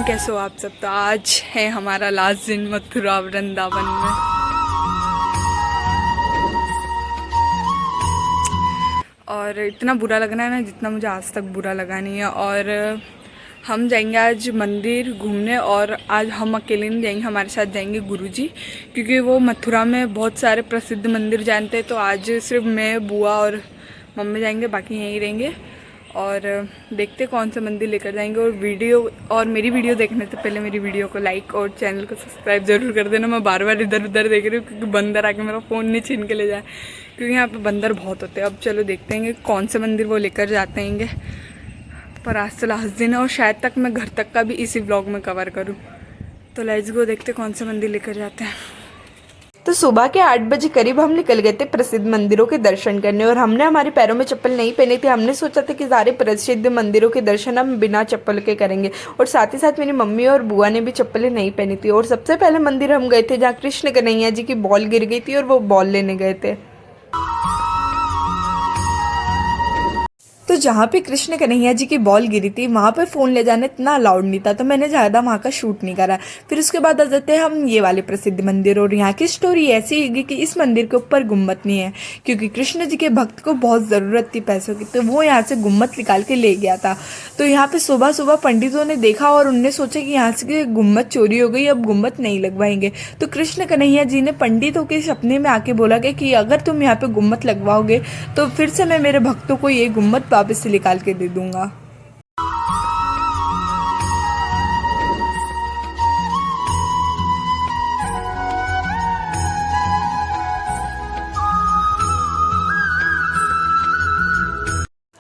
कैसे हो आप सब। तो आज है हमारा लास्ट दिन मथुरा वृंदावन में। और इतना बुरा लग रहा है ना जितना मुझे आज तक बुरा लगा नहीं है। और हम जाएंगे आज मंदिर घूमने, और आज हम अकेले नहीं जाएंगे, हमारे साथ जाएंगे गुरुजी, क्योंकि वो मथुरा में बहुत सारे प्रसिद्ध मंदिर जानते हैं। तो आज सिर्फ मैं, बुआ और मम्मी जाएंगे, बाकी यहीं रहेंगे। और देखते कौन सा मंदिर लेकर जाएंगे। और मेरी वीडियो देखने से पहले मेरी वीडियो को लाइक और चैनल को सब्सक्राइब ज़रूर कर देना। मैं बार बार इधर उधर देख रही हूँ क्योंकि बंदर आके मेरा फ़ोन नहीं छीन के ले जाए, क्योंकि यहाँ पे बंदर बहुत होते हैं। अब चलो देखते हैं कौन से मंदिर वो लेकर जाते हैं। पर आज तो लास्ट दिन है और शायद तक मैं घर तक का भी इसी ब्लॉग में कवर करूँ। तो लेट्स गो, देखते कौन से मंदिर लेकर जाते हैं। तो सुबह के 8 बजे करीब हम निकल गए थे प्रसिद्ध मंदिरों के दर्शन करने, और हमने हमारे पैरों में चप्पल नहीं पहनी थी। हमने सोचा था कि सारे प्रसिद्ध मंदिरों के दर्शन हम बिना चप्पल के करेंगे, और साथ ही साथ मेरी मम्मी और बुआ ने भी चप्पलें नहीं पहनी थी। और सबसे पहले मंदिर हम गए थे जहाँ कृष्ण कन्हैया जी की बॉल गिर गई थी और वो बॉल लेने गए थे। तो जहाँ पे कृष्ण कन्हैया जी की बॉल गिरी थी वहाँ पे फ़ोन ले जाना इतना अलाउड नहीं था, तो मैंने ज़्यादा वहाँ का शूट नहीं करा। फिर उसके बाद आ जाते हैं हम ये वाले प्रसिद्ध मंदिर। और यहाँ की स्टोरी ऐसी है कि इस मंदिर के ऊपर गुम्मत नहीं है, क्योंकि कृष्ण जी के भक्त को बहुत ज़रूरत थी पैसों की, तो वो यहाँ से गुम्मत निकाल के ले गया था। तो यहाँ पर सुबह सुबह पंडितों ने देखा और उनने सोचा कि यहाँ से गुम्मत चोरी हो गई, अब गुम्मत नहीं लगवाएंगे। तो कृष्ण कन्हैया जी ने पंडितों के सपने में आके बोला कि अगर तुम यहाँ पे गुम्मत लगवाओगे तो फिर से मैं मेरे भक्तों को ये गुम्मत वापस से निकाल के दे दूंगा।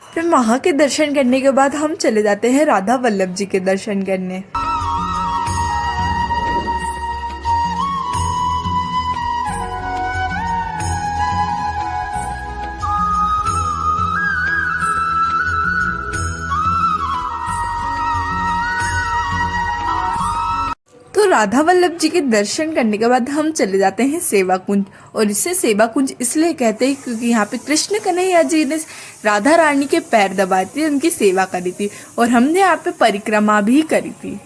फिर वहां के दर्शन करने के बाद हम चले जाते हैं राधा वल्लभ जी के दर्शन करने। तो राधा वल्लभ जी के दर्शन करने के बाद हम चले जाते हैं सेवा कुंज। और इसे सेवा कुंज इसलिए कहते हैं क्योंकि यहाँ पे कृष्ण कन्हैया जी ने राधा रानी के पैर दबाए थे, उनकी सेवा करी थी, और हमने यहाँ पे परिक्रमा भी करी थी।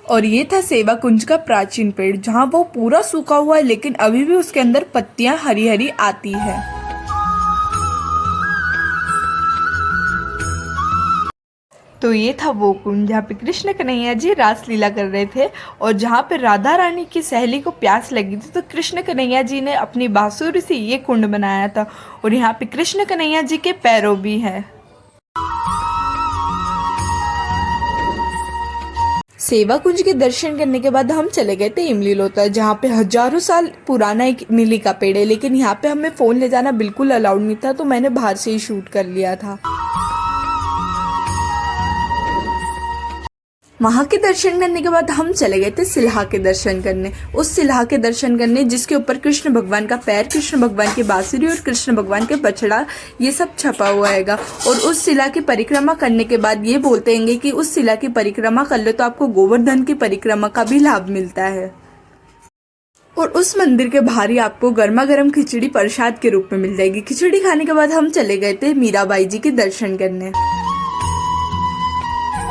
और ये था सेवा कुंज का प्राचीन पेड़, जहाँ वो पूरा सूखा हुआ है लेकिन अभी भी उसके अंदर पत्तियां हरी हरी आती है। तो ये था वो कुंज जहाँ पे कृष्ण कन्हैया जी रास लीला कर रहे थे, और जहाँ पे राधा रानी की सहेली को प्यास लगी थी, तो कृष्ण कन्हैया जी ने अपनी बांसुरी से ये कुंड बनाया था। और यहाँ पे कृष्ण कन्हैया जी के पैरों भी है। सेवा कुंज के दर्शन करने के बाद हम चले गए थे इमली लोता, जहाँ पे हजारों साल पुराना एक इमली का पेड़ है, लेकिन यहाँ पे हमें फ़ोन ले जाना बिल्कुल अलाउड नहीं था, तो मैंने बाहर से ही शूट कर लिया था। वहाँ के दर्शन करने के बाद हम चले गए थे सिल्हा के दर्शन करने। उस सिल्हा के दर्शन करने जिसके ऊपर कृष्ण भगवान का पैर, कृष्ण भगवान की बांसुरी और कृष्ण भगवान के बछड़ा ये सब छपा हुआ हैगा। और उस शिला की परिक्रमा करने के बाद ये बोलते हैं कि उस शिला की परिक्रमा कर लो तो आपको गोवर्धन की परिक्रमा का भी लाभ मिलता है। और उस मंदिर के बाहर ही आपको गर्मा गर्म खिचड़ी प्रसाद के रूप में मिल जाएगी। खिचड़ी खाने के बाद हम चले गए थे मीराबाई जी के दर्शन करने।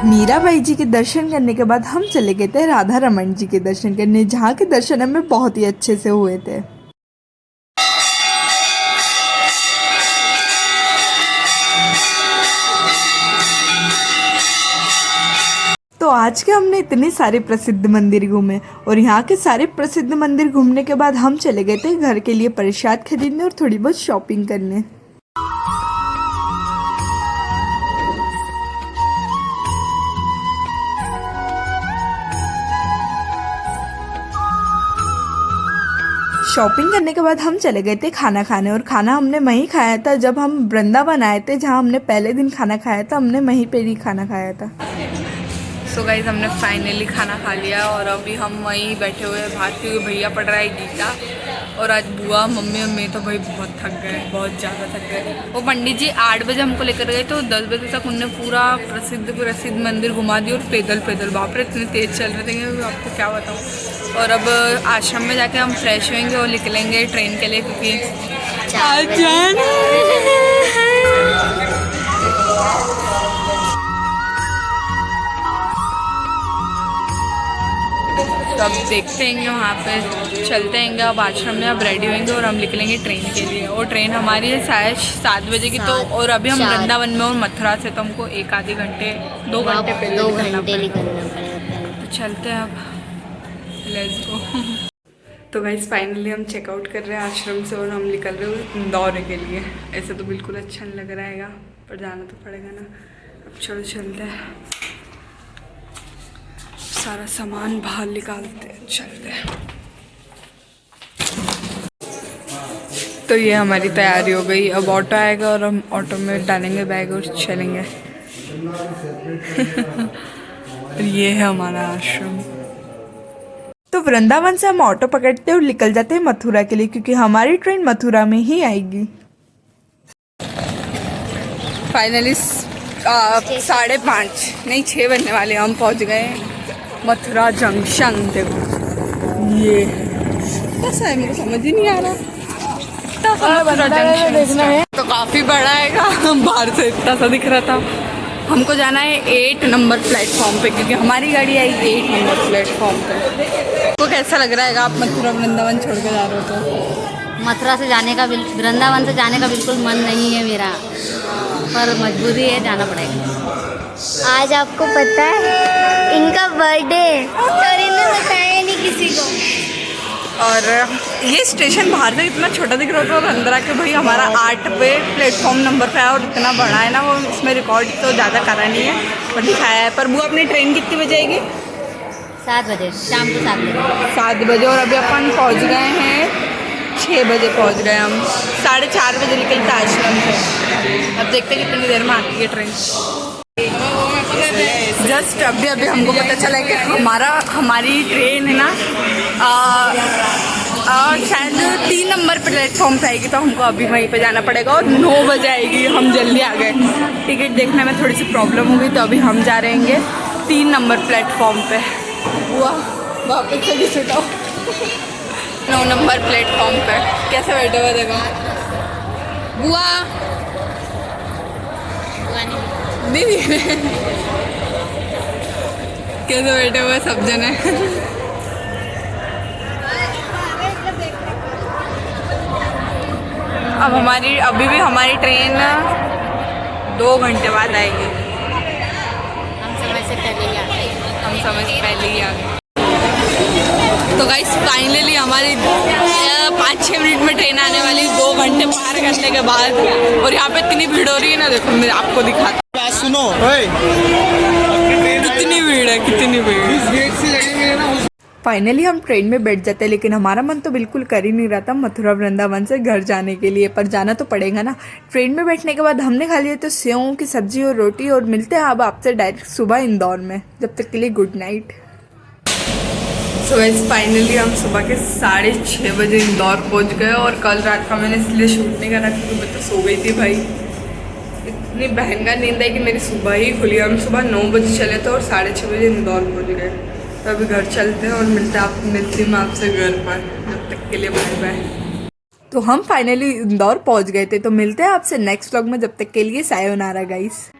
मीराबाई जी के दर्शन करने के बाद हम चले गए थे राधा रमन जी के दर्शन करने, जहाँ के दर्शन हमें बहुत ही अच्छे से हुए थे। तो आज के हमने इतने सारे प्रसिद्ध मंदिर घूमे, और यहाँ के सारे प्रसिद्ध मंदिर घूमने के बाद हम चले गए थे घर के लिए प्रसाद खरीदने और थोड़ी बहुत शॉपिंग करने। शॉपिंग करने के बाद हम चले गए थे खाना खाने, और खाना हमने वहीं खाया था जब हम वृंदावन आए थे, जहाँ हमने पहले दिन खाना खाया था, हमने वहीं पे ही खाना खाया था। सो गाइस हमने फाइनली खाना खा लिया और अभी हम वहीं बैठे हुए हैं बाहर, क्योंकि भैया पढ़ रहा है गीता और आज बुआ मम्मी और मैं तो भाई बहुत थक गए, बहुत ज़्यादा थक गए। वो पंडित जी 8 बजे हमको लेकर गए तो 10 बजे तक उनने पूरा प्रसिद्ध मंदिर घुमा दिया और पैदल बाप रे इतने तेज़ चल रहे थे कि आपको क्या बताऊँ। और अब आश्रम में जाके हम फ्रेश होंगे और निकलेंगे ट्रेन के लिए, क्योंकि आज जाना तो अब देखते हैं वहाँ पे चलते हैं, अब आश्रम में अब रेडी होंगे और हम निकलेंगे ट्रेन के लिए। और ट्रेन हमारी है शायद 7 बजे की, तो और अभी हम वृंदावन में और मथुरा से तो हमको 1 आधे घंटे 2 घंटे पहले निकलना पड़ेगा। तो चलते हैं अब, लेट्स गो। तो गाइस फाइनली हम चेकआउट कर रहे हैं आश्रम से और हम निकल रहे हैं इंदौर के लिए। ऐसे तो बिल्कुल अच्छा नहीं लग रहा है, पर जाना तो पड़ेगा ना। अब चलो चलते हैं, सारा सामान बाहर निकालते हैं, चलते हैं। तो ये हमारी तैयारी हो गई, अब ऑटो आएगा और हम ऑटो में डालेंगे बैग और चलेंगे। ये है हमारा आश्रम। तो वृंदावन से हम ऑटो पकड़ते और निकल जाते हैं मथुरा के लिए, क्योंकि हमारी ट्रेन मथुरा में ही आएगी। फाइनली 5:30 नहीं 6 बजने वाले हम पहुंच गए मथुरा जंक्शन। देखो ये कैसा है, मेरे समझ ही नहीं आ रहा। मथुरा जंक्शन देखना है तो काफ़ी बड़ा है, बाहर से इतना सा दिख रहा था। हमको जाना है 8 नंबर प्लेटफॉर्म पे, क्योंकि हमारी गाड़ी आएगी 8 नंबर प्लेटफॉर्म पे। तो कैसा लग रहा है आप मथुरा वृंदावन छोड़ के जा रहे हो? तो मथुरा से जाने का वृंदावन से जाने का बिल्कुल मन नहीं है मेरा, पर मजबूरी है, जाना पड़ेगा। आज आपको पता है इनका बर्थडे और इन्हें बताया नहीं किसी को। और ये स्टेशन बाहर से इतना छोटा दिख रहा था और अंदर आके भाई हमारा 8वें प्लेटफॉर्म नंबर पे है और इतना बड़ा है ना, वो उसमें रिकॉर्ड तो ज़्यादा करा नहीं है पर दिखाया है। पर वो अपनी ट्रेन कितनी बजे आएगी? 7 बजे, शाम को 7 बजे। 7 बजे और अभी अपन पहुंच गए हैं 6 बजे पहुंच गए हम। 4:30 बजे निकलता आश्रम से। अब देखते हैं कितनी देर में आती है ट्रेन। जस्ट अभी हमको पता चला है कि हमारी ट्रेन है ना शायद 3 नंबर प्लेटफॉर्म पे आएगी, तो हमको अभी वहीं पे जाना पड़ेगा और 9 बजे आएगी। हम जल्दी आ गए, टिकट देखने में थोड़ी सी प्रॉब्लम हो गई, तो अभी हम जा रहे हैं 3 नंबर प्लेटफॉर्म पे। वापस से घिसटा 9 नंबर प्लेटफॉर्म पे कैसे बैठे हुए देखो। बुआ दीदी कैसे बैठे हुए सब जने। अब अभी भी हमारी ट्रेन 2 घंटे बाद आएगी। हम समय से पहले ही आ गए। तो गाइस फाइनली हमारी 5-6 मिनट में ट्रेन आने वाली, 2 घंटे पार करने के बाद। और यहाँ पे इतनी भीड़ हो रही है ना, देखो मैं आपको दिखाता। सुनो कितनी भीड़ है, कितनी भीड़। इस गेट से लगेंगे ना। फाइनली हम ट्रेन में बैठ जाते हैं, लेकिन हमारा मन तो बिल्कुल कर ही नहीं रहा था मथुरा वृंदावन से घर जाने के लिए, पर जाना तो पड़ेगा ना। ट्रेन में बैठने के बाद हमने खा लिया तो सेवों की सब्जी और रोटी, और मिलते हैं अब आपसे डायरेक्ट सुबह इंदौर में। जब तक के लिए good night. So guys finally हम सुबह के 6:30 बजे इंदौर पहुंच गए, और कल रात का मैंने इसलिए शूट नहीं करा क्योंकि मैं तो सो गई थी भाई। इतनी भयंकर नींद आई कि मेरी सुबह ही खुली। हम सुबह 9 बजे चले थे और 6:30 बजे इंदौर पहुंच गए। तो अभी घर चलते हैं और मिलती हूँ आपसे घर पर। जब तक के लिए बाय बाय। तो हम फाइनली इंदौर पहुंच गए थे, तो मिलते हैं आपसे नेक्स्ट व्लॉग में। जब तक के लिए सायोनारा गाइस।